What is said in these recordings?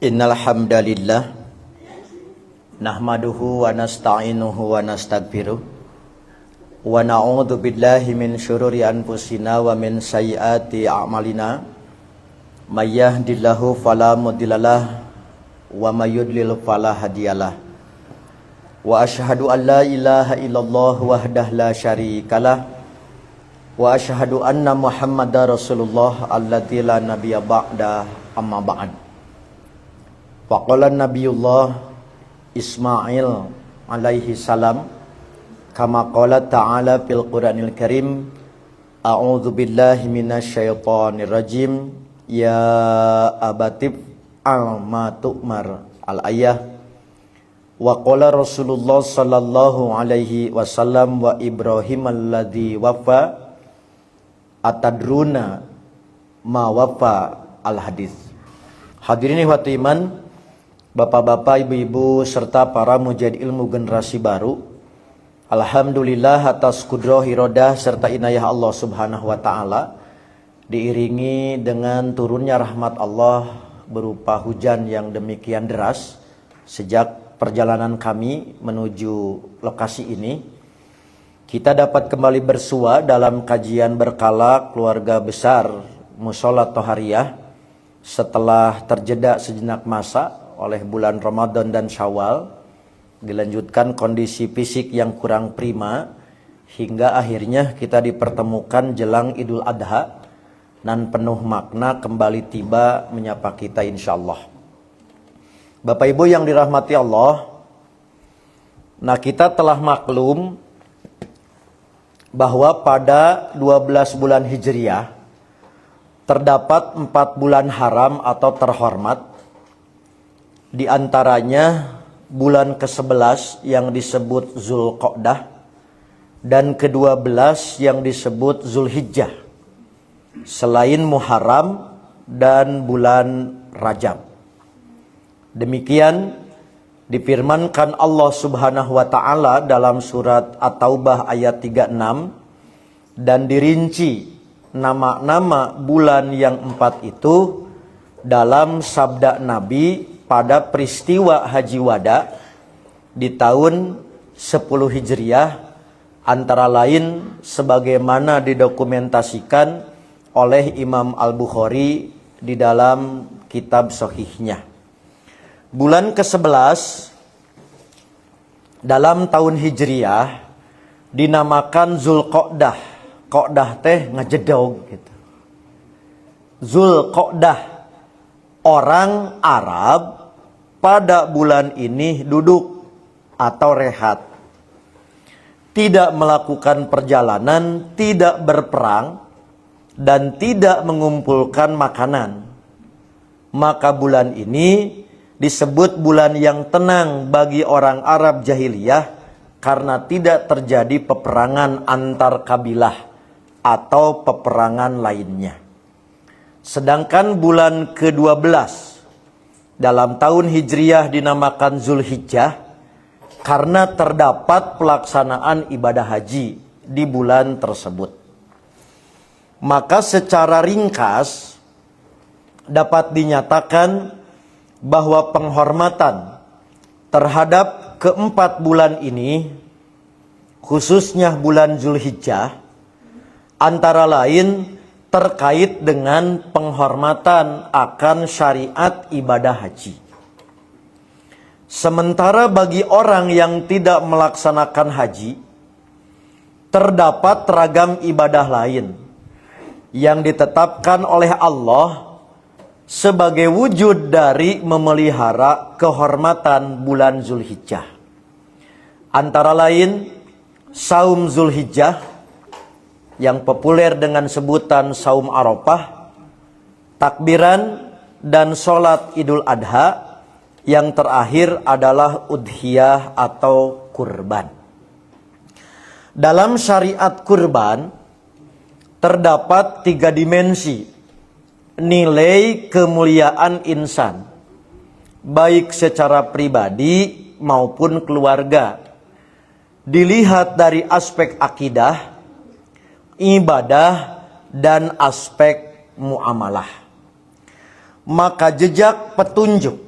Innal hamdalillah nahmaduhu wa nasta'inuhu wa nastaghfiruh wa na'udzu billahi min syururi anfusina wa min sayyiati a'malina may yahdihillahu fala mudhillalah wa may yudlil fala hadiyalah wa asyhadu an la ilaha illallah wahdahu la syarikalah wa asyhadu anna muhammadar rasulullah allati la nabiyya ba'da amma ba'd. Faqala Nabiullah Ismail alaihi salam kama qala ta'ala fil Qur'anil Karim a'udzu billahi minasyaitonir rajim ya abatif al ma tu'mar al ayah wa qala Rasulullah sallallahu alaihi wasallam wa Ibrahim alladzi wafa atadruna ma wafa al hadis. Hadirin ikhwati iman, Bapak-bapak, ibu-ibu, serta para mujahid ilmu generasi baru, alhamdulillah atas kudroh irodah serta inayah Allah subhanahu wa ta'ala, diiringi dengan turunnya rahmat Allah berupa hujan yang demikian deras sejak perjalanan kami menuju lokasi ini. Kita dapat kembali bersua dalam kajian berkala keluarga besar Mushola Tohariyah setelah terjeda sejenak masa oleh bulan Ramadan dan Syawal, dilanjutkan kondisi fisik yang kurang prima, hingga akhirnya kita dipertemukan jelang Idul Adha dan penuh makna kembali tiba menyapa kita insyaallah. Bapak Ibu yang dirahmati Allah, nah kita telah maklum bahwa pada 12 bulan Hijriah terdapat 4 bulan haram atau terhormat. Di antaranya bulan ke-11 yang disebut Zulqa'dah dan ke-12 yang disebut Zulhijjah, selain Muharram dan bulan Rajab. Demikian difirmankan Allah Subhanahu wa taala dalam surat At-Taubah ayat 36 dan dirinci nama-nama bulan yang 4 itu dalam sabda Nabi pada peristiwa Haji Wada di tahun 10 Hijriah, antara lain sebagaimana didokumentasikan oleh Imam Al-Bukhari di dalam kitab Sahihnya. Bulan ke-11 dalam tahun Hijriah dinamakan Zulqa'dah. Qa'dah teh ngajedog gitu. Zulqa'dah. Orang Arab pada bulan ini duduk atau rehat, tidak melakukan perjalanan, tidak berperang, dan tidak mengumpulkan makanan. Maka bulan ini disebut bulan yang tenang bagi orang Arab jahiliyah karena tidak terjadi peperangan antar kabilah atau peperangan lainnya. Sedangkan bulan ke-12 dalam tahun Hijriah dinamakan Zulhijjah karena terdapat pelaksanaan ibadah haji di bulan tersebut. Maka secara ringkas dapat dinyatakan bahwa penghormatan terhadap keempat bulan ini, khususnya bulan Zulhijjah, antara lain terkait dengan penghormatan akan syariat ibadah haji. Sementara bagi orang yang tidak melaksanakan haji, terdapat ragam ibadah lain yang ditetapkan oleh Allah sebagai wujud dari memelihara kehormatan bulan Zulhijjah. Antara lain saum Zulhijjah yang populer dengan sebutan saum Arafah, takbiran, dan sholat Idul Adha. Yang terakhir adalah udhiyah atau kurban. Dalam syariat kurban terdapat 3 dimensi nilai kemuliaan insan, baik secara pribadi maupun keluarga. Dilihat dari aspek akidah, ibadah, dan aspek muamalah. Maka jejak petunjuk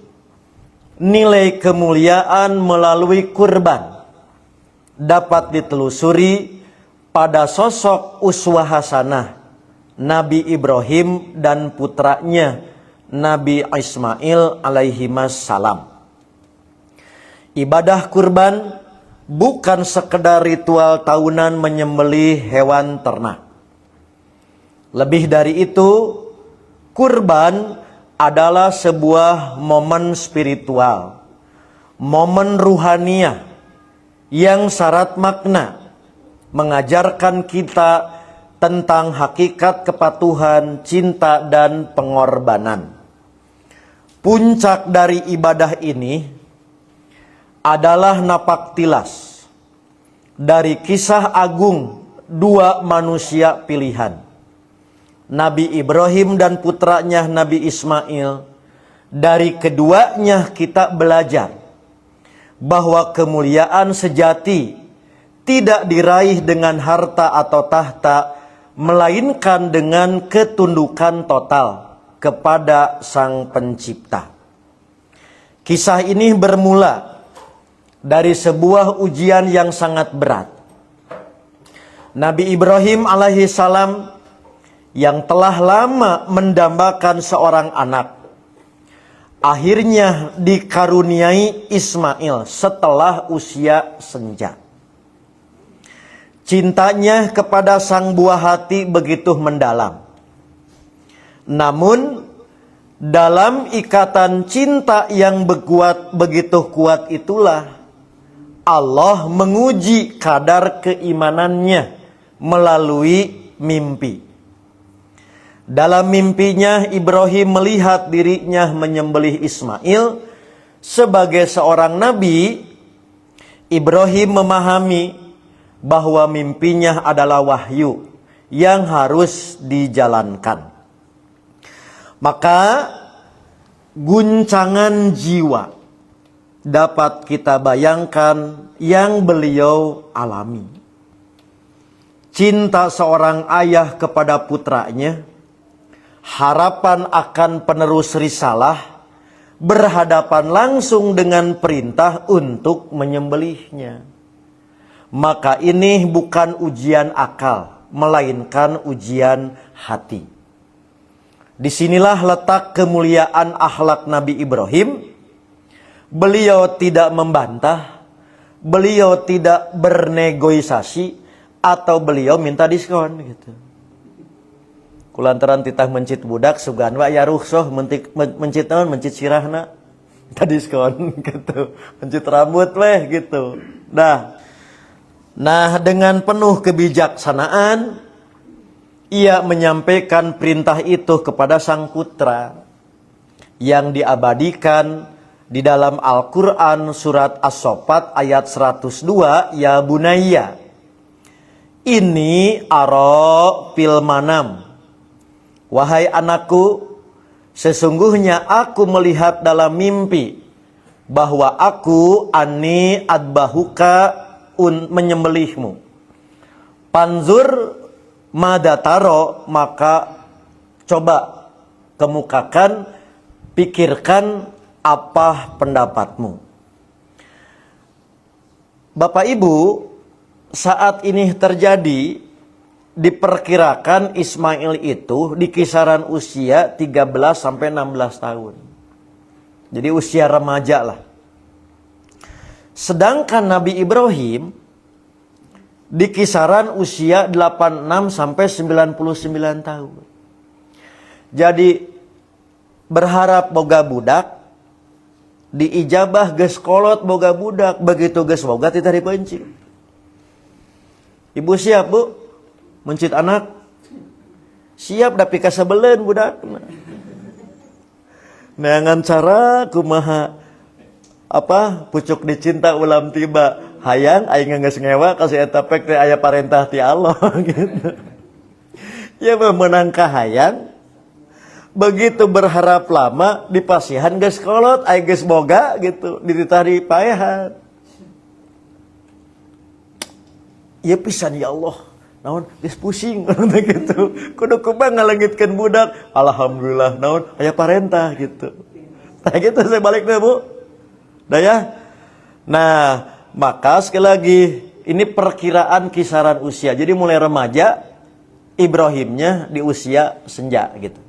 nilai kemuliaan melalui kurban dapat ditelusuri pada sosok uswah hasanah Nabi Ibrahim dan putranya Nabi Ismail alaihimassalam. Ibadah kurban bukan sekedar ritual tahunan menyembelih hewan ternak. Lebih dari itu, kurban adalah sebuah momen spiritual, momen ruhaniah yang syarat makna, mengajarkan kita tentang hakikat kepatuhan, cinta, dan pengorbanan. Puncak dari ibadah ini adalah napak tilas dari kisah agung dua manusia pilihan, Nabi Ibrahim dan putranya Nabi Ismail. Dari keduanya kita belajar bahwa kemuliaan sejati tidak diraih dengan harta atau tahta, melainkan dengan ketundukan total kepada Sang Pencipta. Kisah ini bermula dari sebuah ujian yang sangat berat. Nabi Ibrahim alaihissalam yang telah lama mendambakan seorang anak, akhirnya dikaruniai Ismail setelah usia senja. Cintanya kepada sang buah hati begitu mendalam. Namun dalam ikatan cinta yang begitu kuat itulah Allah menguji kadar keimanannya melalui mimpi. Dalam mimpinya Ibrahim melihat dirinya menyembelih Ismail. Sebagai seorang nabi, Ibrahim memahami bahwa mimpinya adalah wahyu yang harus dijalankan. Maka guncangan jiwa dapat kita bayangkan yang beliau alami. Cinta seorang ayah kepada putranya, harapan akan penerus risalah, berhadapan langsung dengan perintah untuk menyembelihnya. Maka ini bukan ujian akal, melainkan ujian hati. Disinilah letak kemuliaan akhlak Nabi Ibrahim. Beliau tidak membantah, beliau tidak bernegosiasi, atau beliau minta diskon gitu. Kulantaran titah mencit budak sugan wa ya rukhsah mencit naon mencit sirahna tadi diskon gitu, mencit rambut weh gitu. Nah dengan penuh kebijaksanaan ia menyampaikan perintah itu kepada sang putra yang diabadikan di dalam Al-Qur'an surat As-Saffat ayat 102, ya bunayya ini ara fil manam. Wahai anakku, sesungguhnya aku melihat dalam mimpi bahwa aku ani adbahuka menyembelihmu. Panzur madataro, maka coba kemukakan, pikirkan apa pendapatmu. Bapak Ibu, saat ini terjadi, diperkirakan Ismail itu di kisaran usia 13 sampai 16 tahun. Jadi usia remaja lah. Sedangkan Nabi Ibrahim di kisaran usia 86 sampai 99 tahun. Jadi berharap boga budak, diijabah geus kolot boga budak, begitu geus boga titah dipencing. Ibu siap, Bu? Mencit anak siap tapi kasebelen budak. Neangan cara kumaha pucuk dicinta ulam tiba hayang aing geus ngewa kasih eta pek teh aya parentah ti Allah gitu. Ya meunang ka hayang begitu berharap lama dipasihan geus kolot aya geus boga gitu dititah dipaehan. Ya pisan ya Allah. Naon geus pusing gitu. Kudu kumaha ngalengitkeun budak. Alhamdulillah naon aya parentah gitu. Tah gitu saya balik deh, Bu. ya. Nah, maka sekali lagi ini perkiraan kisaran usia. Jadi mulai remaja Ibrahimnya di usia senja gitu.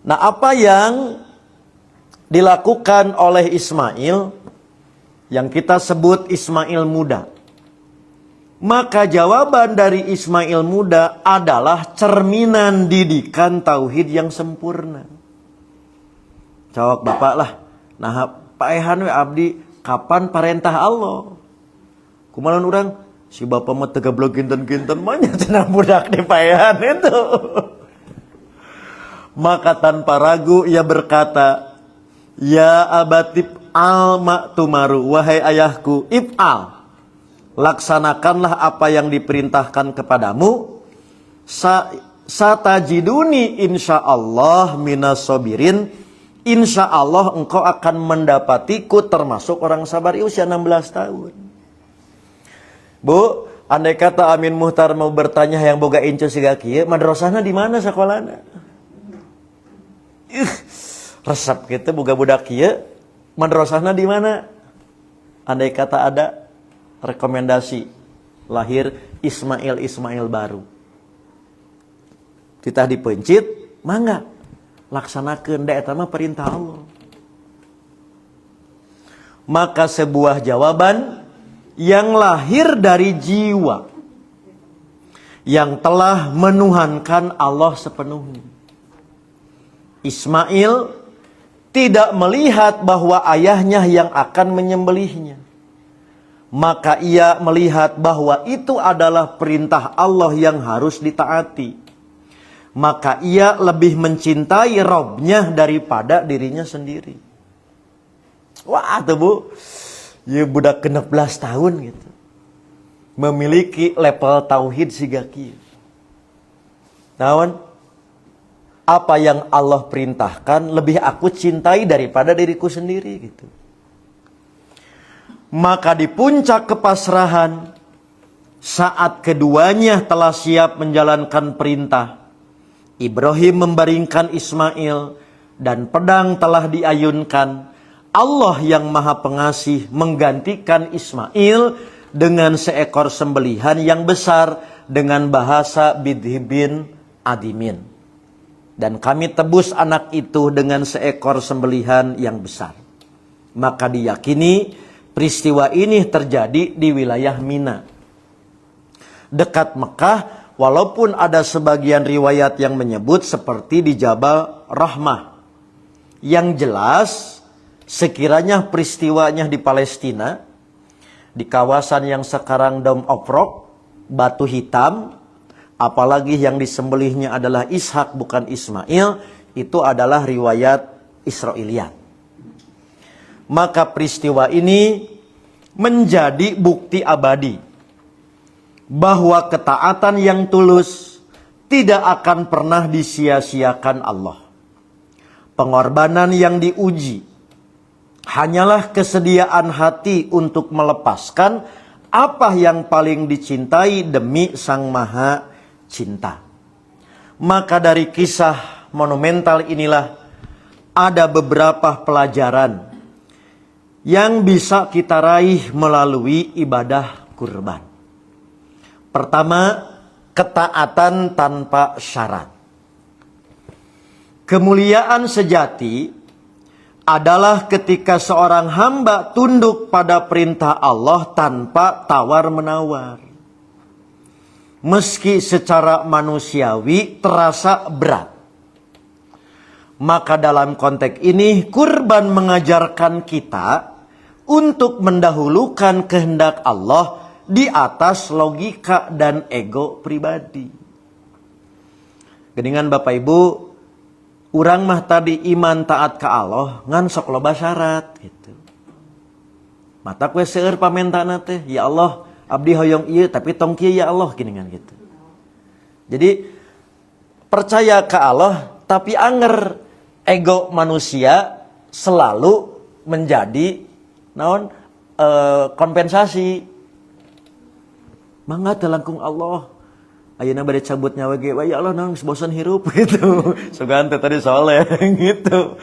Nah, apa yang dilakukan oleh Ismail yang kita sebut Ismail muda? Maka jawaban dari Ismail muda adalah cerminan didikan tauhid yang sempurna. Jawab bapak lah. Nah, Pak Ehan we abdi kapan perintah Allah? Kumalan orang si bapak mah tega blok kinten-kinten mah cenah budak di Pak Ehan itu. Maka tanpa ragu ia berkata, "Ya abatib al ma'tumaru, wahai ayahku, if'al. Laksanakanlah apa yang diperintahkan kepadamu. Satajiduni insyaallah minas sabirin. Insyaallah engkau akan mendapatiku termasuk orang sabar." Usia 16 tahun. Bu, andai kata Amin Muhtar mau bertanya yang boga incu siga kieu, madrasahna di mana sekolahna? Resep gitu boga budak kieu, madrasahna di mana? Andai kata ada rekomendasi lahir Ismail baru. Titah dipencit, mangga laksanakeun da eta mah perintah Allah. Maka sebuah jawaban yang lahir dari jiwa yang telah menuhankan Allah sepenuhnya. Ismail tidak melihat bahwa ayahnya yang akan menyembelihnya. Maka ia melihat bahwa itu adalah perintah Allah yang harus ditaati. Maka ia lebih mencintai Robnya daripada dirinya sendiri. Wah tuh bu, ya budak 16 tahun gitu. Memiliki level tauhid siga kieu. Naon? Apa yang Allah perintahkan lebih aku cintai daripada diriku sendiri gitu. Maka di puncak kepasrahan, saat keduanya telah siap menjalankan perintah, Ibrahim membaringkan Ismail dan pedang telah diayunkan. Allah yang maha pengasih menggantikan Ismail dengan seekor sembelihan yang besar dengan bahasa bidhibin adimin. Dan kami tebus anak itu dengan seekor sembelihan yang besar. Maka diyakini peristiwa ini terjadi di wilayah Mina, dekat Mekah, walaupun ada sebagian riwayat yang menyebut seperti di Jabal Rahmah. Yang jelas, sekiranya peristiwanya di Palestina, di kawasan yang sekarang Dome of Rock, batu hitam, apalagi yang disembelihnya adalah Ishak bukan Ismail, itu adalah riwayat Israiliyat. Maka peristiwa ini menjadi bukti abadi bahwa ketaatan yang tulus tidak akan pernah disia-siakan Allah. Pengorbanan yang diuji hanyalah kesediaan hati untuk melepaskan apa yang paling dicintai demi Sang Maha Cinta. Maka dari kisah monumental inilah ada beberapa pelajaran yang bisa kita raih melalui ibadah kurban. Pertama, ketaatan tanpa syarat. Kemuliaan sejati adalah ketika seorang hamba tunduk pada perintah Allah tanpa tawar-menawar. Meski secara manusiawi terasa berat. Maka dalam konteks ini, kurban mengajarkan kita untuk mendahulukan kehendak Allah di atas logika dan ego pribadi. Geningan Bapak Ibu, urang mah tadi iman taat ke Allah ngan sok loba syarat gitu. Mata kue seueur pamentana teh, ya Allah abdi hoyong ieu tapi tong kieu ya Allah geningan gitu. Jadi percaya ke Allah tapi anger ego manusia selalu menjadi naon kompensasi. Mangga teh langkung Allah. Ayeuna bade cabut nyawa ge, ya Allah nang bosan hirup gitu. Sugan teh tadi soleh gitu.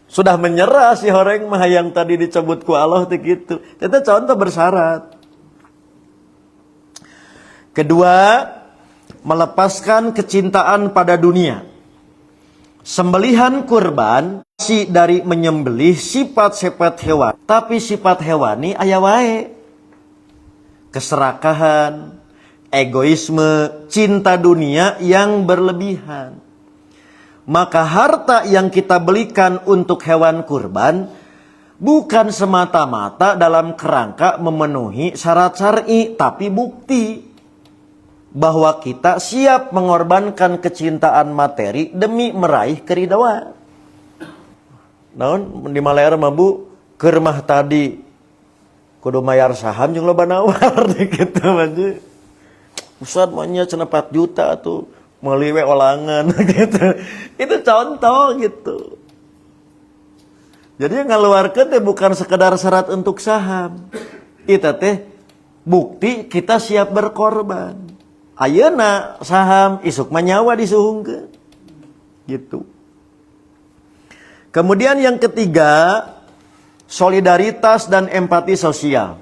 Sudah menyerah si horeng mah yang tadi dicabut ku Allah teh gitu. Itu contoh bersyarat. Kedua, melepaskan kecintaan pada dunia. Sembelihan kurban dari menyembelih sifat-sifat hewan, tapi sifat hewani aya wae. Keserakahan, egoisme, cinta dunia yang berlebihan. Maka harta yang kita belikan untuk hewan kurban bukan semata-mata dalam kerangka memenuhi syarat syar'i, tapi bukti bahwa kita siap mengorbankan kecintaan materi demi meraih keridhaan. Naon di Malaya mah Bu, keur mah tadi kudu mayar saham jeung loba nawar gitu mah. Ustad mah nya 4 juta tuh meuli we olangan gitu. Itu contoh gitu. Jadi ngaluarkeun teh bukan sekedar syarat untuk saham. Itu teh bukti kita siap berkorban. Ayeuna saham, isuk mah nyawa disuhungkeun. Gitu. Kemudian yang ketiga, solidaritas dan empati sosial.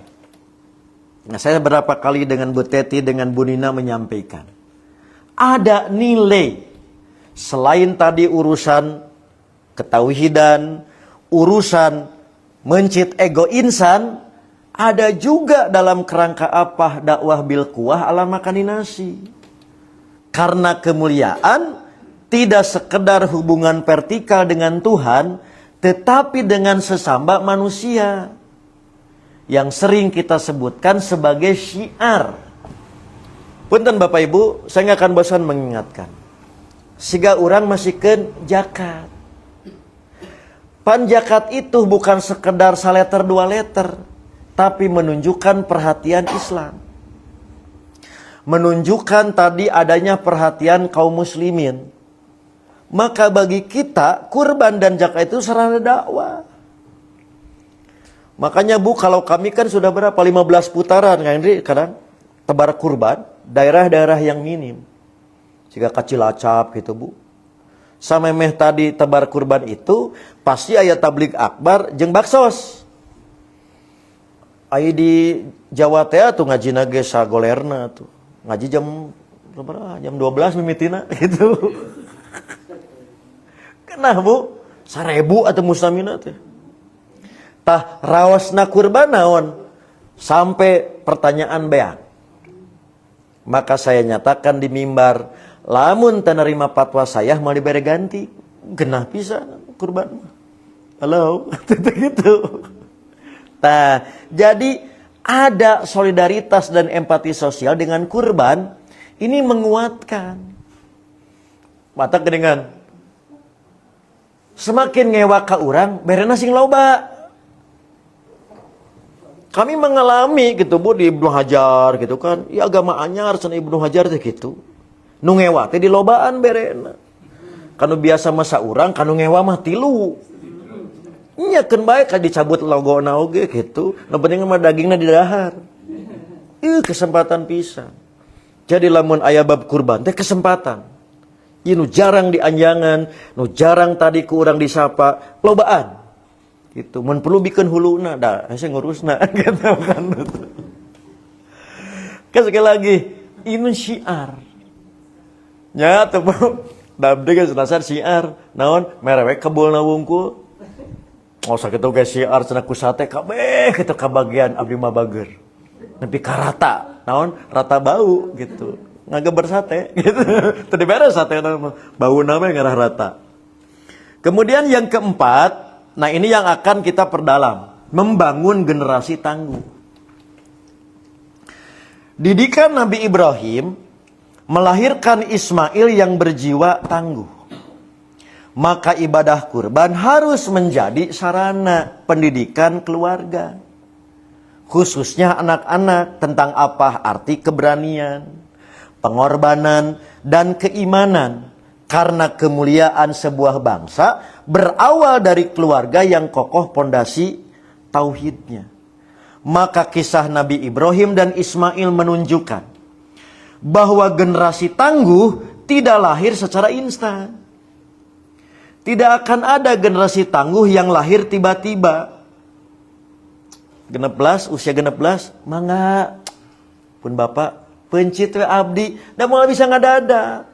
Nah, saya berapa kali dengan Bu Teti, dengan Bu Nina menyampaikan. Ada nilai selain tadi urusan ketauhidan, urusan mencit ego insan, ada juga dalam kerangka apa dakwah bil quwah ala makaninasi. Karena kemuliaan tidak sekedar hubungan vertikal dengan Tuhan, tetapi dengan sesama manusia. Yang sering kita sebutkan sebagai syiar. Punten Bapak Ibu, saya nggak akan bosan mengingatkan. Siga orang masihkeun zakat. Pan zakat itu bukan sekedar saleter 2 letter, tapi menunjukkan perhatian Islam. Menunjukkan tadi adanya perhatian kaum muslimin. Maka bagi kita, kurban dan zakat itu sarana dakwah. Makanya Bu, kalau kami kan sudah berapa? 15 putaran kan Indri, kadang tebar kurban, daerah-daerah yang minim. Jika Cilacap gitu Bu. Sama meh tadi tebar kurban itu, pasti aya tablik akbar jeung baksos. Ai di Jawa teh tuh ngajina ge sagolerna tuh. Ngaji jam 12 mimitina gitu. Kenah Bu? 1000 atau muslimina teh. Tah raosna kurban naon? Sampai pertanyaan beak. Maka saya nyatakan di mimbar, lamun tenerima fatwa saya mau diberi ganti. Genah pisan kurban. Halo, gitu. Nah, jadi ada solidaritas dan empati sosial dengan kurban. Ini menguatkan. Mata gedengan. Semakin ngewa ka urang, berena sing loba. Kami mengalami gitu Bu di Ibnu Hajar gitu kan. Ya agama anyar cenah Ibnu Hajar teh gitu. Nu ngewa teh di lobaan berena. Kanu biasa masa urang, kanu ngewa mah 3. Nya keun bae ka dicabut logona oge gitu. Nu penting mah dagingna di dahar. Kesempatan pisan. Jadi lamun aya bab kurban teh kesempatan. Ieu nu jarang dianjangan, nu jarang tadi ku urang disapa, lobaan. Gitu, mun perlu bikin huluna, dah, saya ngurusna, gitu kan. Sekali lagi, ini syiar. Ya, tuh Bu, dabde kan senasar syiar. Naon, merewek kebulna wungkul. Oh, sakit tuh guys syiar, cenah ku sate, kabeh, gitu, kabagian abdi mah bager. Nepi karata, naon, rata bau, gitu. Ngageber sate, gitu. Tadi beres sate, bau namanya ngarah rata. Kemudian yang keempat, nah ini yang akan kita perdalam. Membangun generasi tangguh. Didikan Nabi Ibrahim melahirkan Ismail yang berjiwa tangguh. Maka ibadah kurban harus menjadi sarana pendidikan keluarga. Khususnya anak-anak tentang apa arti keberanian, pengorbanan, dan keimanan. Karena kemuliaan sebuah bangsa berawal dari keluarga yang kokoh pondasi tauhidnya. Maka kisah Nabi Ibrahim dan Ismail menunjukkan bahwa generasi tangguh tidak lahir secara instan. Tidak akan ada generasi tangguh yang lahir tiba-tiba. 16, usia 16, mangga pun bapak pencit we abdi, da moal bisa ngadada.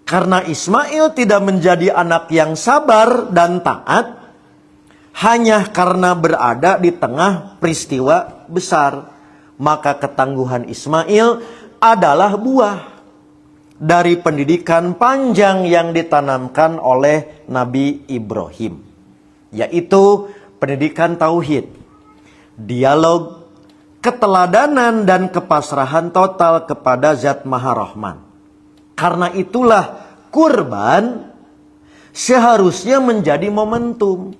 Karena Ismail tidak menjadi anak yang sabar dan taat hanya karena berada di tengah peristiwa besar, maka ketangguhan Ismail adalah buah dari pendidikan panjang yang ditanamkan oleh Nabi Ibrahim, yaitu pendidikan tauhid, dialog, keteladanan dan kepasrahan total kepada Zat Maha Rahman. Karena itulah kurban seharusnya menjadi momentum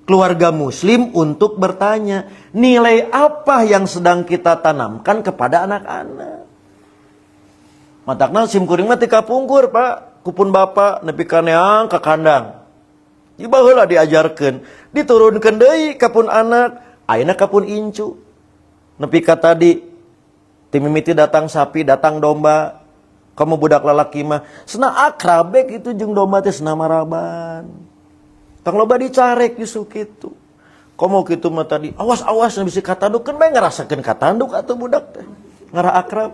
keluarga muslim untuk bertanya, nilai apa yang sedang kita tanamkan kepada anak-anak. Matakna sim kuring mah teu kapungkur, Pak. Kupun bapak nepi ka neang ka kandang. Ieu baheula diajarkeun, diturunkeun deui ka pun anak, ayeuna ka pun incu. Nepi ka tadi timimiti datang sapi, datang domba. Kamu budak lalaki mah cenah akrab kitu jeung domba teh cenah maraban. Tang loba dicarek justru kitu. Komo kitu mah tadi, awas-awas bisi katanduk, kan bae ngarasakeun katanduk atuh budak teh. Ngara akrab.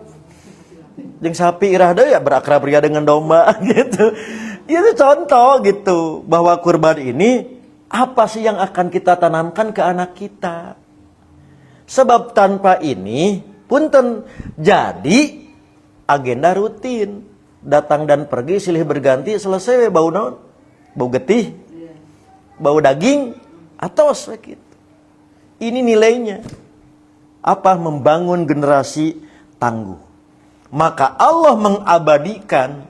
Jeung sapi irah deui ya berakrab ria dengan domba gitu. Itu contoh gitu bahwa kurban ini apa sih yang akan kita tanamkan ke anak kita. Sebab tanpa ini punten jadi agenda rutin, datang dan pergi silih berganti, selesai bau naon? Bau getih. Bau daging atau gitu. Ini nilainya. Apa? Membangun generasi tangguh. Maka Allah mengabadikan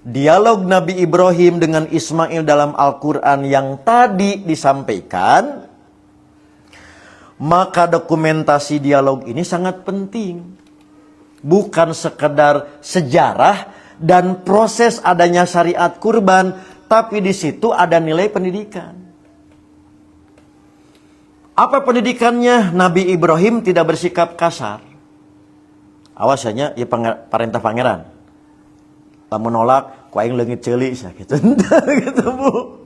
dialog Nabi Ibrahim dengan Ismail dalam Al-Quran yang tadi disampaikan. Maka dokumentasi dialog ini sangat penting. Bukan sekedar sejarah dan proses adanya syariat kurban, tapi di situ ada nilai pendidikan. Apa pendidikannya? Nabi Ibrahim tidak bersikap kasar. Awasnya ya perintah pangeran. Lamun nolak, ku aing leungit ceuli gitu. Gitu, Bu.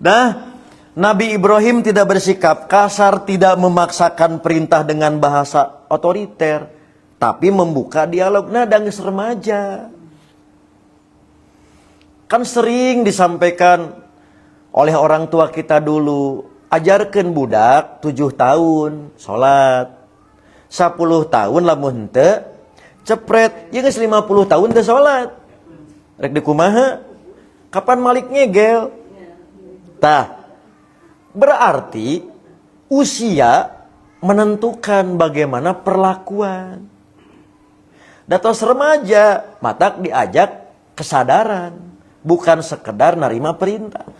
Nah, Nabi Ibrahim tidak bersikap kasar, tidak memaksakan perintah dengan bahasa otoriter, tapi membuka dialog. Nah, geus remaja. Kan sering disampaikan oleh orang tua kita dulu, ajarkeun budak 7 tahun salat. 10 tahun lamun henteu cepret, jeung geus 50 tahun teu salat. Rek dikumaha? Kapan malik ngegel? Tah. Berarti usia menentukan bagaimana perlakuan. Datos remaja, matak diajak kesadaran, bukan sekedar narima perintah.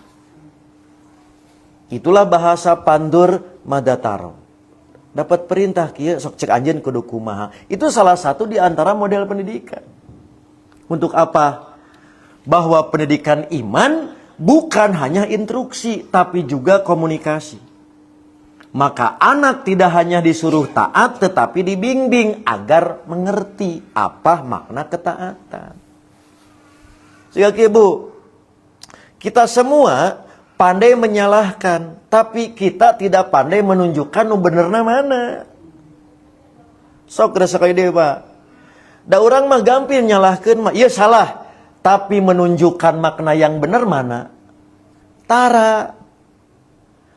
Itulah bahasa Pandur Madataro. Dapat perintah kieu sok cek anjeun kudu kumaha. Itu salah satu di antara model pendidikan. Untuk apa? Bahwa pendidikan iman bukan hanya instruksi, tapi juga komunikasi. Maka anak tidak hanya disuruh taat, tetapi dibimbing agar mengerti apa makna ketaatan. Sehingga Ibu, kita semua pandai menyalahkan, tapi kita tidak pandai menunjukkan nu benerna mana. Sok rasa kaya deui, Pak. Da urang mah gampil nyalahkeun mah, ieu salah, tapi menunjukkan makna yang benar mana? Tara.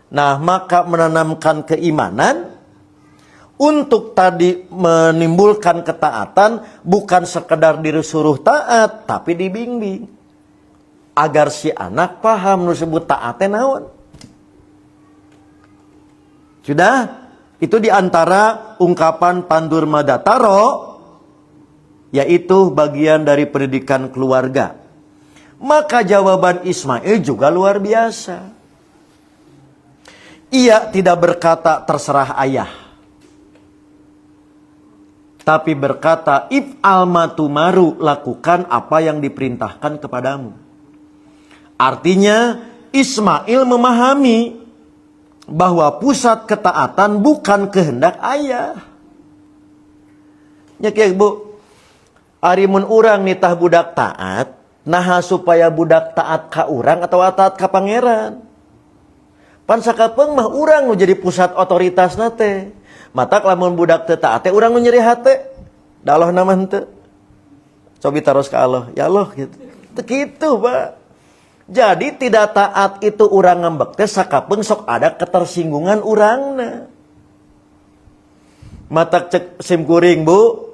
Nah, maka menanamkan keimanan untuk tadi menimbulkan ketaatan, bukan sekedar disuruh taat, tapi dibimbing. Agar si anak paham nu disebut taat teh naon. Sudah? Itu diantara ungkapan Pandur Madataro, yaitu bagian dari pendidikan keluarga. Maka jawaban Ismail juga luar biasa. Ia tidak berkata terserah ayah, tapi berkata if'al ma tumaru, lakukan apa yang diperintahkan kepadamu. Artinya Ismail memahami bahwa pusat ketaatan bukan kehendak ayah. Ya kieu Bu, ari mun urang nitah budak taat, Nah supaya budak taat ka urang atau taat ka pangeran. Pan sakapeung mah urang nu jadi pusat otoritas nate. Matak lamun budak teu taat teh urang nu nyeri hate. Da Allah na mah henteu. Cobi taros ka Allah, ya Allah gitu. Teu kitu, Pak. Jadi tidak taat itu urang ngambek teh sakapeung sok ada ketersinggungan urangna. Matak cek sim kuring, Bu.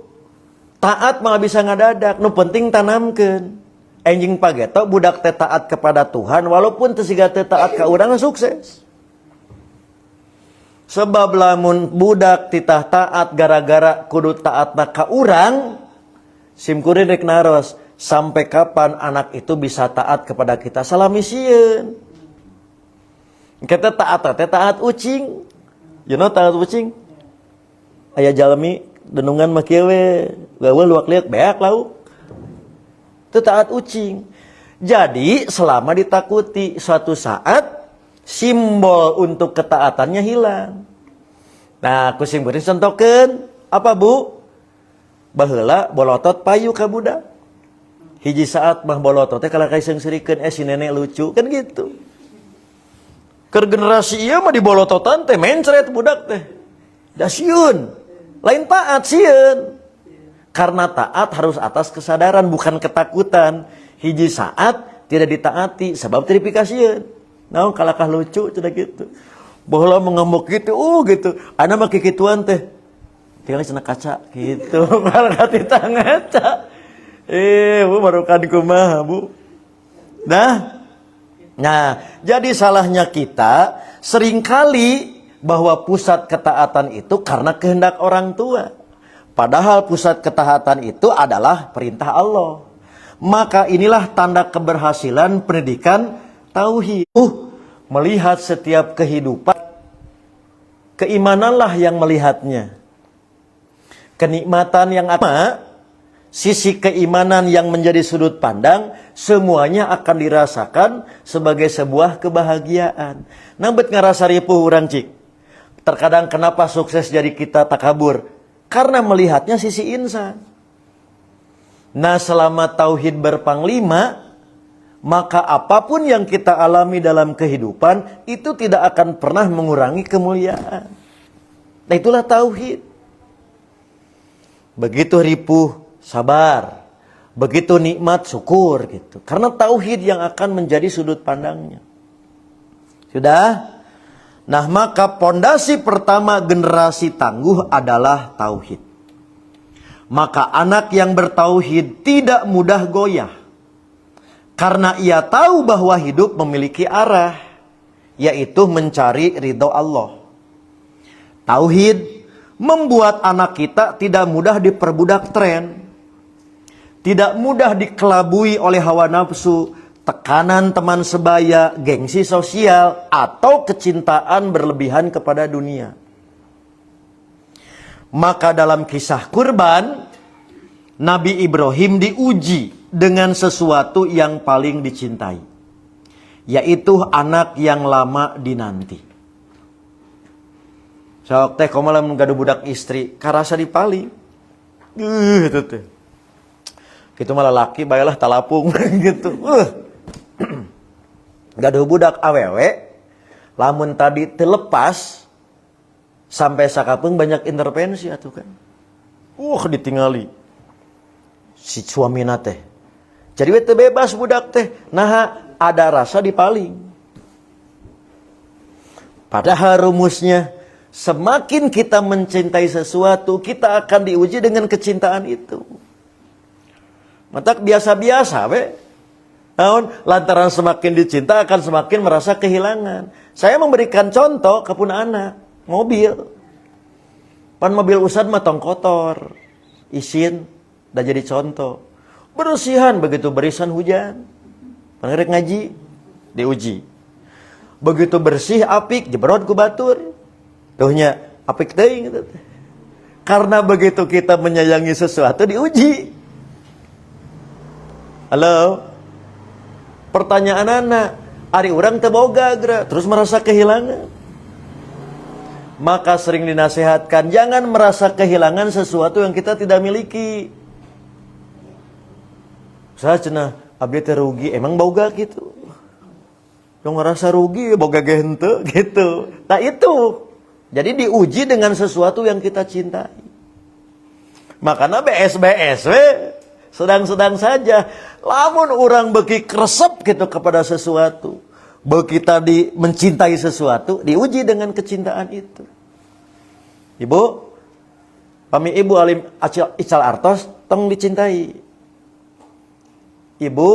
Taat mah bisa ngadadak, nu penting tanamkeun. Enjing pageto budak teh taat kepada Tuhan walaupun teu siga teu taat ka urang sukses. Sebab lamun budak titah taat gara-gara kudu taatna ka urang, sim kuring rek naros, sampai kapan anak itu bisa taat kepada kita? Salamisieun. Kita taat teh taat ucing. You know taat ucing? Aya jalmi denungan mah kieu we, gaweul luak liuk beak lauk. Teu taat ucing. Jadi selama ditakuti suatu saat simbol untuk ketaatannya hilang. Nah, ku simkuring contohkeun, apa Bu? Baheula bolotot payu ka budak. Hiji saat mah bolotot teh kala kaiseng-serikeun si nenek lucu, kan gitu. Keur generasi ieu mah dibolototan teh mencret budak teh. Da sieun. Lain taat sieun. Karena taat harus atas kesadaran bukan ketakutan. Hiji saat tidak ditaati sebab teripikasieun. Nah, kalakah lucu cenah gitu. Baheula mengamuk gitu, gitu. Ana mah kikituan teh. Tinggal cenah kaca gitu. Kalakah titah ngaca. Bu barukan kumaha, Bu. Nah, jadi salahnya kita seringkali bahwa pusat ketaatan itu karena kehendak orang tua. Padahal pusat ketaatan itu adalah perintah Allah. Maka inilah tanda keberhasilan pendidikan tauhid. Melihat setiap kehidupan, keimananlah yang melihatnya. Kenikmatan yang sisi keimanan yang menjadi sudut pandang, semuanya akan dirasakan sebagai sebuah kebahagiaan. Nambet ngarasa ripuh urang cik. Terkadang kenapa sukses jadi kita takabur? Karena melihatnya sisi insan. Nah, selama tauhid berpanglima, maka apapun yang kita alami dalam kehidupan itu tidak akan pernah mengurangi kemuliaan. Nah, itulah tauhid. Begitu ripuh, sabar. Begitu nikmat, syukur gitu. Karena tauhid yang akan menjadi sudut pandangnya. Sudah? Nah, maka pondasi pertama generasi tangguh adalah tauhid. Maka anak yang bertauhid tidak mudah goyah. Karena ia tahu bahwa hidup memiliki arah, yaitu mencari ridho Allah. Tauhid membuat anak kita tidak mudah diperbudak tren. Tidak mudah dikelabui oleh hawa nafsu, tekanan teman sebaya, gengsi sosial, atau kecintaan berlebihan kepada dunia. Maka dalam kisah kurban, Nabi Ibrahim diuji dengan sesuatu yang paling dicintai, yaitu anak yang lama dinanti. Sok teh komalah gaduh budak istri, karasa dipaling. Gitu teh. Kitu malah laki bayalah talapung gitu. Gaduh budak awewe, lamun tadi terlepas sampai sakapeung banyak intervensi atuh kan. Ditingali si suamina teh. Jadi we teu bebas budak teh. Nah, ada rasa dipaling. Padahal rumusnya semakin kita mencintai sesuatu, kita akan diuji dengan kecintaan itu. Matak biasa-biasa we. Naon lantaran semakin dicinta akan semakin merasa kehilangan. Saya memberikan contoh kepun anak, mobil. Pan mobil usad mah tong kotor. Isin dah jadi contoh. Bersihan begitu berisan hujan. Pangerek ngaji diuji. Begitu bersih apik jebrot ku batur. Tuhnya apik teuing gitu. Karena begitu kita menyayangi sesuatu diuji. Halo. Pertanyaan anak, ari urang teu boga gra, terus merasa kehilangan. Maka sering dinasehatkan, jangan merasa kehilangan sesuatu yang kita tidak miliki. Saya cenah, abdi teh rugi, emang boga gitu. Yang ngerasa rugi boga gente gitu. Nah itu. Jadi diuji dengan sesuatu yang kita cintai. Makanya BS-BS sedang-sedang saja. Lamun orang beki kresep gitu kepada sesuatu. Beki tadi mencintai sesuatu, diuji dengan kecintaan itu. Ibu, kami ibu alim ical artos, tong dicintai. Ibu,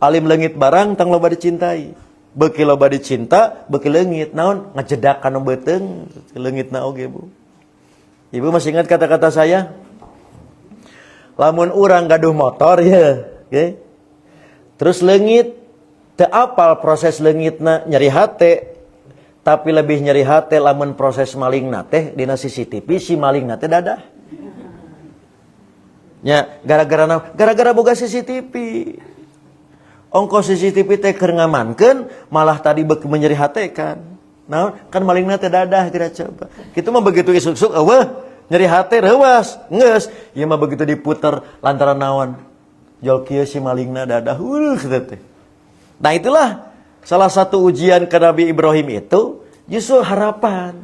alim leungit barang, tong loba dicintai. Beki loba dicinta, beki leungit naon ngajedak kana beuteung, leungitna oge, Bu. Ibu masih ingat kata-kata saya? Lamun urang gaduh motor ya, okay? Terus leungit teu apal proses leungitna nyeri hate, tapi lebih nyeri hate lamun proses malingna teh dina CCTV si malingna teh dadah. Nya gara-gara boga CCTV. Ongko CCTV teh keur ngamankeun malah tadi beuki menyeri hate kan. Nah, kan malingna teh dadah kira coba. Kitu mah begitu isuk-isuk eueuh nyeri hate reuwas, geus. Ieu mah begitu diputer lantaran naon? Jol kieu si malingna dadah kitu teh. Nah, itulah salah satu ujian ke Nabi Ibrahim itu justru harapan.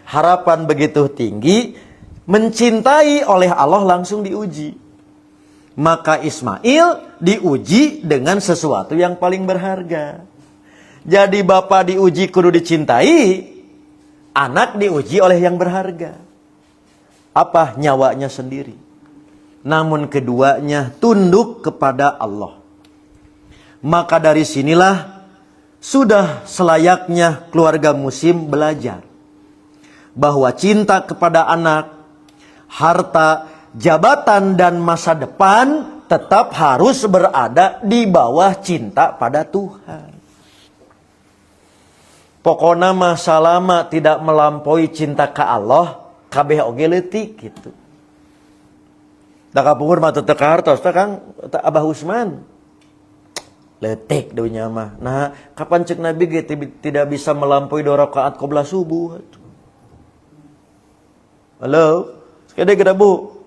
Harapan begitu tinggi, mencintai oleh Allah langsung diuji. Maka Ismail diuji dengan sesuatu yang paling berharga. Jadi bapak diuji kudu dicintai, anak diuji oleh yang berharga. Apa? Nyawanya sendiri. Namun keduanya tunduk kepada Allah. Maka dari sinilah sudah selayaknya keluarga muslim belajar bahwa cinta kepada anak, harta, jabatan dan masa depan tetap harus berada di bawah cinta pada Tuhan. Pokoknya mah salama tidak melampaui cinta ke Allah, kabeh oge leutik gitu. Da kapungur mah teu ka hartos teh Kang Abah Usman. Leutik dunya mah. Nah, kapan cek Nabi ge tidak bisa melampaui 2 rakaat qabla subuh. Halo, sekade gede Bu.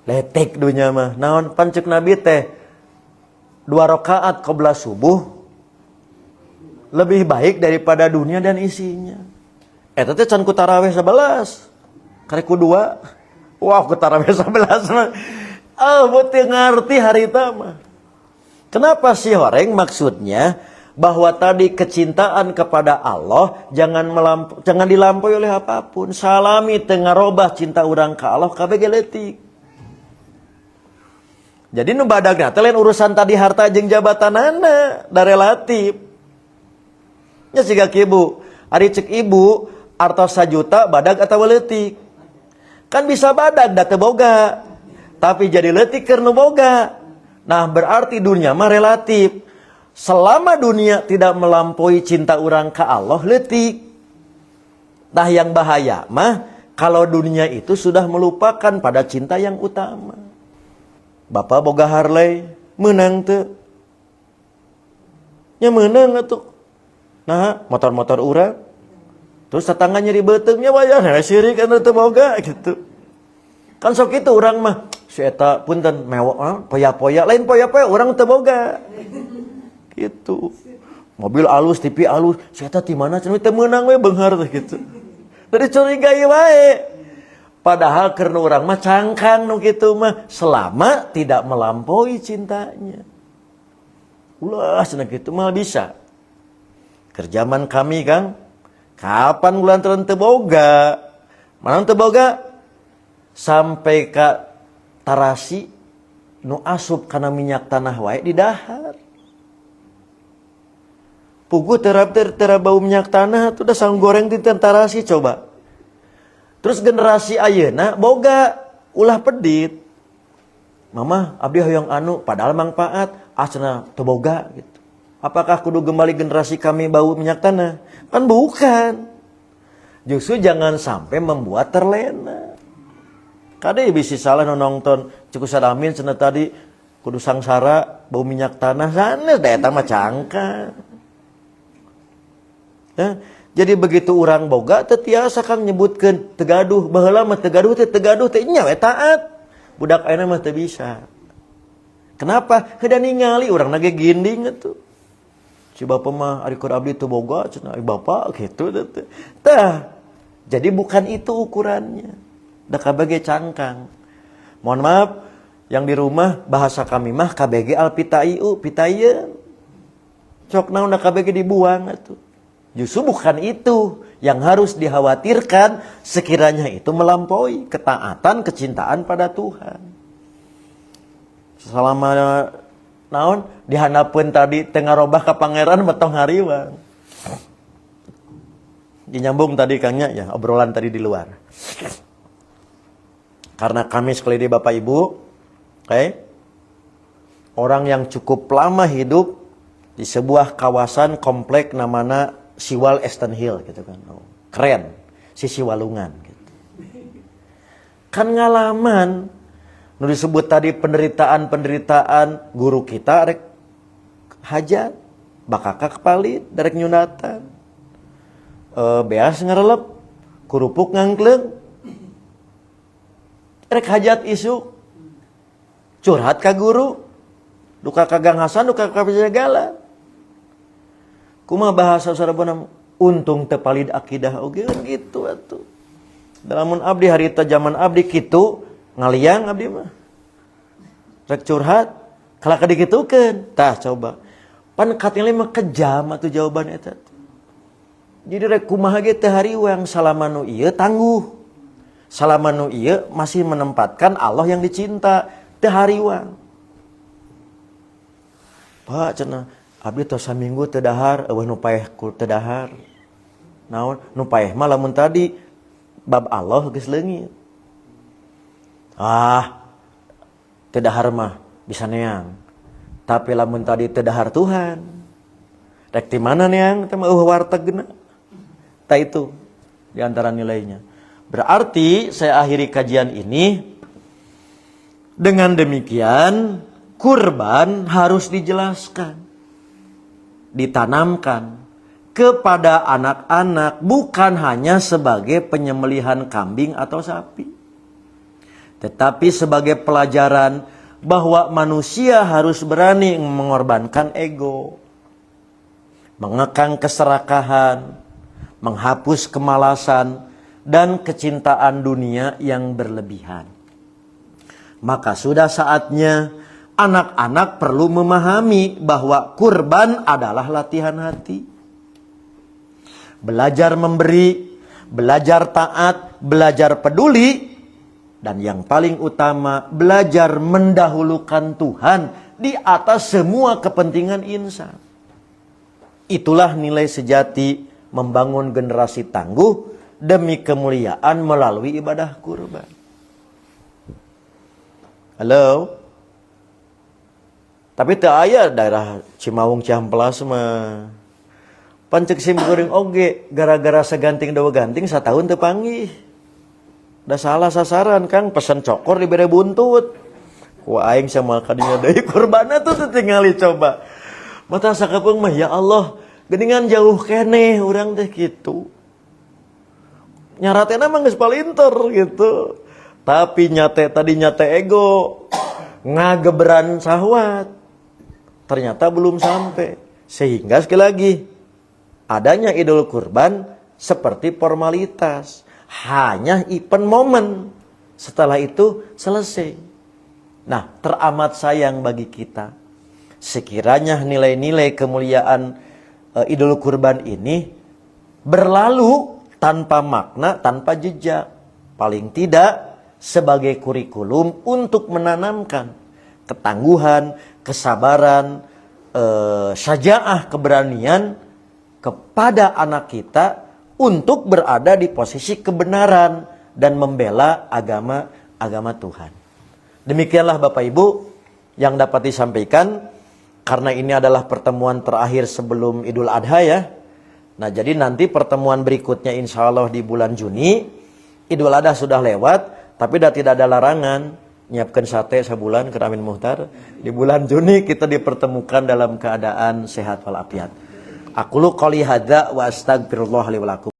Letek dunya mah. Naon pancek Nabi teh 2 rakaat qabla subuh lebih baik daripada dunia dan isinya. Eta teh can ku tarawih 11. Karek ku 2. Wah, ku tarawih 11 mah. Beuti ngarti harita mah. Kenapa sih horeng? Maksudnya bahwa tadi kecintaan kepada Allah jangan dilampaui oleh apapun. Salami teu ngarobah cinta urang ka Allah kabeh ge leutik. Jadi nu badagna teh lain urusan tadi harta jeung jabatanana, da relatif. Nya siga kieu Bu, ari cek ibu artos 1 juta badag atawa leutik. Kan bisa badag da teu boga, tapi jadi leutik keur nu boga. Nah, berarti dunia mah relatif. Selama dunia tidak melampaui cinta urang ka Allah leutik. Nah, yang bahaya mah kalau dunia itu sudah melupakan pada cinta yang utama. Bapak boga Harley, menang teu? Nya menang atuh. Nah, motor-motor urang. Terus tetangga nyeri beuteungnya wayah sirik anu teu boga gitu. Kan sok kitu urang mah, si eta punten mewah, poya-poya, lain poya-poya urang teu boga. Gitu. Mobil alus, TV alus, si eta ti mana cenah teu meunang we beunghar teh gitu. Tadi curigai wae. Padahal karena orang mah cangkang nu kitu mah selama tidak melampaui cintanya. Ulah cenah kitu mah bisa. Kerjaman kami Kang, kapan bulan teu boga? Mana teu boga? Sampai ka tarasi nu asup kana minyak tanah wae di dahar. Puguh tera bau minyak tanah tuh udah sang goreng di tarasi coba. Terus generasi ayeuna boga ulah pedit. Mama, abdi hoyong anu padahal manfaat, cenah teu boga gitu. Apakah kudu kembali generasi kami bau minyak tanah? Kan bukan. Justru jangan sampai membuat terlena. Kade bisi salah nonton Cukup Sadamin cenah tadi kudu sangsara bau minyak tanah sanes da eta mah cangkang. Ya, jadi begitu orang boga teu tiasa Kang nyebutkeun tegaduh, baheula mah tegaduh teh nya we taat. Budak ayeuna mah teu bisa. Kenapa? Heda ningali urang nage ginding atuh. Si bapak mah ari keur abdi teu boga cenah bapak gitu tah. Jadi bukan itu ukurannya. Da kabage cangkang. Mohon maaf yang di rumah bahasa kami mah KBG alpitaiu pitayeun. Cok naon da KBG dibuang atuh. Justru bukan itu yang harus dikhawatirkan sekiranya itu melampaui ketaatan, kecintaan pada Tuhan. Selama naon dihandapkeun tadi teu ngarobah ka pangeran betong hariwang. Dinyambung tadi Kangnya ya obrolan tadi di luar. Karena kami sekali di Bapak Ibu, orang yang cukup lama hidup di sebuah kawasan komplek namanya Siwal Eastern Hill gitu kan. Keren, si Siwalungan gitu. Kan ngalaman nu disebut tadi penderitaan guru kita rek hajat, bakaka kepalit, derek nyunatan. Beas ngarelep, kurupuk ngangkleng. Rek hajat isu. Curhat ka guru. Duka ka ganghasan, duka ka penjagalan. Kumaha bahasa sarabana untung teu palid akidah oge gitu atuh. Dalam abdi harita zaman abdi kitu ngaliang abdi mah. Rek curhat, kalak dikitukeun. Tah coba. Pan katingali mah kejam atuh jawaban eta. Jadi rek kumaha ge teu hariwang salama nu ieu tangguh. Salama nu ieu masih menempatkan Allah yang dicinta, teu hariwang. Pak cenah, abdi tos saminggu teu dahar, eueuh nu paeh ku teu dahar. Naon? Nu paeh mah lamun tadi bab Allah geus leungit. Teu dahar mah bisa neang. Tapi lamun tadi teu dahar Tuhan. Rek di mana neang? Teh mah eueuh wartegna. Tah itu di antara nilainya. Berarti saya akhiri kajian ini dengan demikian kurban harus dijelaskan, ditanamkan kepada anak-anak bukan hanya sebagai penyembelihan kambing atau sapi, tetapi sebagai pelajaran bahwa manusia harus berani mengorbankan ego, mengekang keserakahan, menghapus kemalasan, dan kecintaan dunia yang berlebihan. Maka sudah saatnya anak-anak perlu memahami bahwa kurban adalah latihan hati. Belajar memberi, belajar taat, belajar peduli, dan yang paling utama belajar mendahulukan Tuhan di atas semua kepentingan insan. Itulah nilai sejati membangun generasi tangguh demi kemuliaan melalui ibadah kurban. Halo? Tapi teu aya daerah Cimaung Ciamplas mah. Pancek sim goreng oge gara-gara seganting dawa ganting satahun teu panggih. Da salah sasaran Kang pesen cokor dibere buntut. Ku aing sama kadinya deui kurbanna tuh tingali coba. Mata sakapeung mah ya Allah, geuningan jauh keneh urang teh kitu. Nyaratena mah geus palinter gitu. Tapi nyate ego, ngagebran syahwat. Ternyata belum sampai. Sehingga sekali lagi adanya idul kurban seperti formalitas, hanya event momen. Setelah itu selesai. Nah, teramat sayang bagi kita sekiranya nilai-nilai kemuliaan idul kurban ini berlalu tanpa makna, tanpa jejak. Paling tidak sebagai kurikulum untuk menanamkan ketangguhan, kesabaran, syaja'ah, keberanian kepada anak kita untuk berada di posisi kebenaran dan membela agama Tuhan. Demikianlah Bapak Ibu yang dapat disampaikan, karena ini adalah pertemuan terakhir sebelum Idul Adha ya. Nah, jadi nanti pertemuan berikutnya insya Allah di bulan Juni. Idul Adha sudah lewat, tapi dah tidak ada larangan nyiapkan sate sebulan ke Amin Muhtar. Di bulan Juni kita dipertemukan dalam keadaan sehat walafiat. Aqulu qouli hadza wa astaghfirullah li wa lakum.